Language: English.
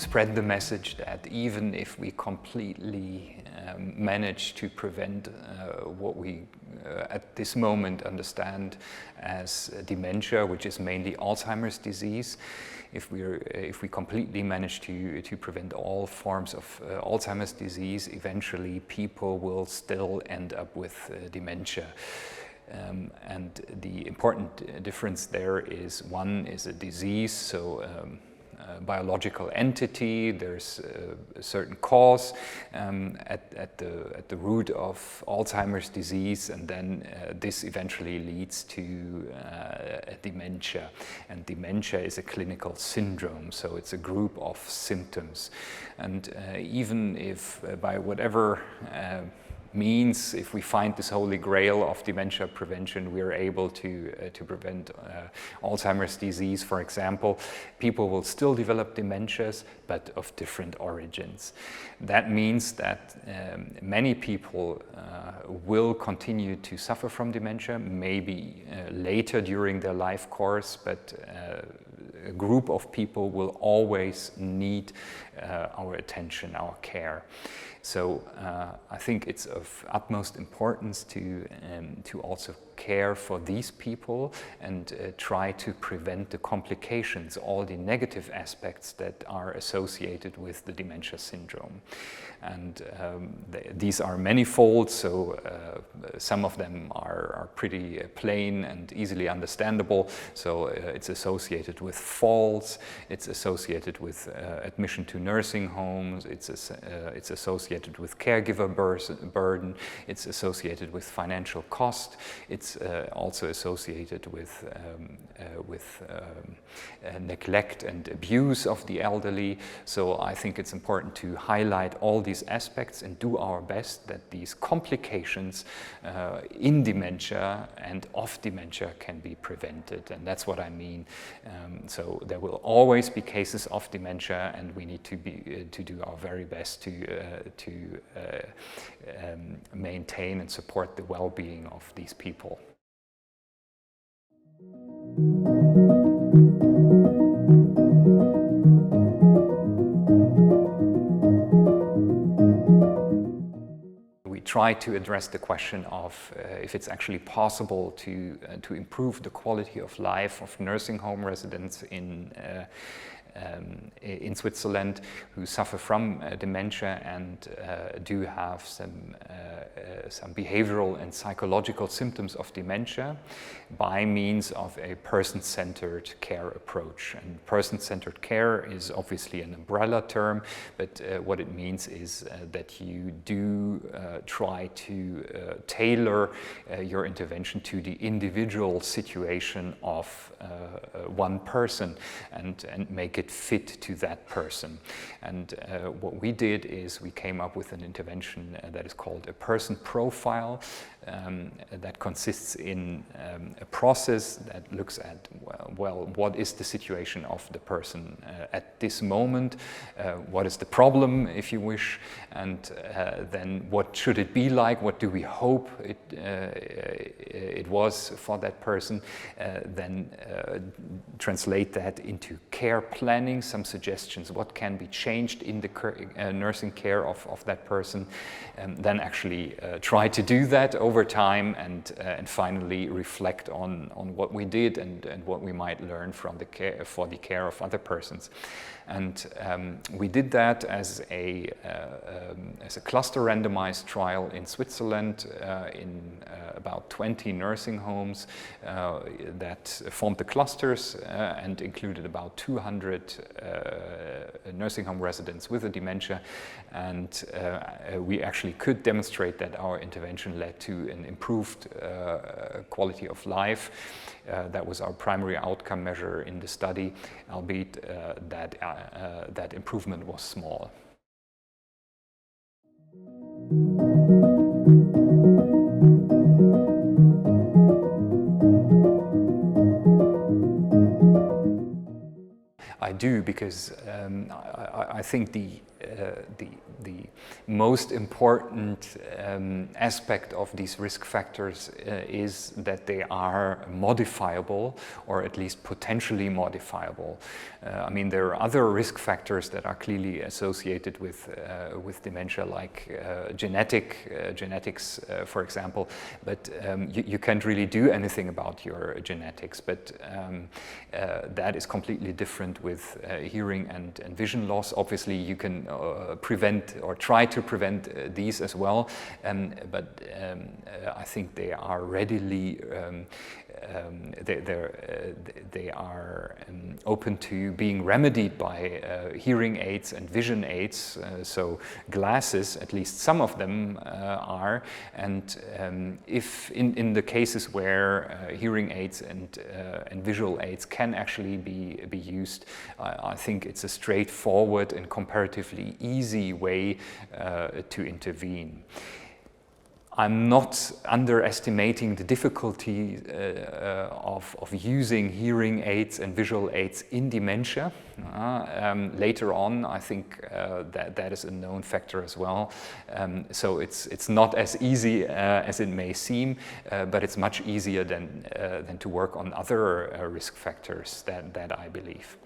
spread the message that even if we completely manage to prevent what we at this moment understand as dementia, which is mainly Alzheimer's disease, if we completely manage to prevent all forms of Alzheimer's disease, eventually people will still end up with dementia. And the important difference there is, one is a disease, so biological entity, there's a certain cause at the root of Alzheimer's disease, and then this eventually leads to a dementia. And dementia is a clinical syndrome, so it's a group of symptoms. And even if by whatever means, if we find this holy grail of dementia prevention, we are able to prevent Alzheimer's disease, for example, people will still develop dementias, but of different origins. That means that many people will continue to suffer from dementia, maybe later during their life course, but a group of people will always need our attention, our care. So I think it's of utmost importance to also care for these people and try to prevent the complications, all the negative aspects that are associated with the dementia syndrome. And these are manifold, so some of them are pretty plain and easily understandable. So it's associated with falls, it's associated with admission to nursing homes, it's associated with caregiver burden, it's associated with financial cost, it's also associated with neglect and abuse of the elderly. So I think it's important to highlight all these aspects and do our best that these complications in dementia and of dementia can be prevented, and that's what I mean. So there will always be cases of dementia, and we need to do our very best to maintain and support the well-being of these people. We try to address the question of if it's actually possible to improve the quality of life of nursing home residents in Switzerland who suffer from dementia and do have some behavioral and psychological symptoms of dementia by means of a person-centered care approach. And person-centered care is obviously an umbrella term, but what it means is that you do try to tailor your intervention to the individual situation of one person and make it fit to that person. And what we did is we came up with an intervention that is called a person profile that consists in a process that looks at, well, what is the situation of the person at this moment, what is the problem, if you wish, and then what should it be like, what do we hope it was for that person, then translate that into care planning, some suggestions, what can be changed in the nursing care of that person, and then actually try to do that over time and finally reflect on what we did and what we might learn from the care of other persons. And we did that as a cluster randomized trial in Switzerland in about 20 nursing homes that formed the clusters and included about 200 nursing home residents with a dementia. And we actually could demonstrate that our intervention led to an improved quality of life. That was our primary outcome measure in the study, albeit that improvement was small. I do, because I think the most important aspect of these risk factors is that they are modifiable, or at least potentially modifiable. I mean, there are other risk factors that are clearly associated with dementia, like genetics, for example, but you can't really do anything about your genetics, but that is completely different with hearing and vision loss. Obviously, you can prevent or try to prevent these as well, but I think they are readily they are open to being remedied by hearing aids and vision aids. So glasses, at least some of them are, and if in the cases where hearing aids and visual aids can actually be used, I think it's a straightforward and comparatively easy way to intervene. I'm not underestimating the difficulty of using hearing aids and visual aids in dementia. Later on, I think that is a known factor as well. So it's not as easy as it may seem, but it's much easier than to work on other risk factors that I believe.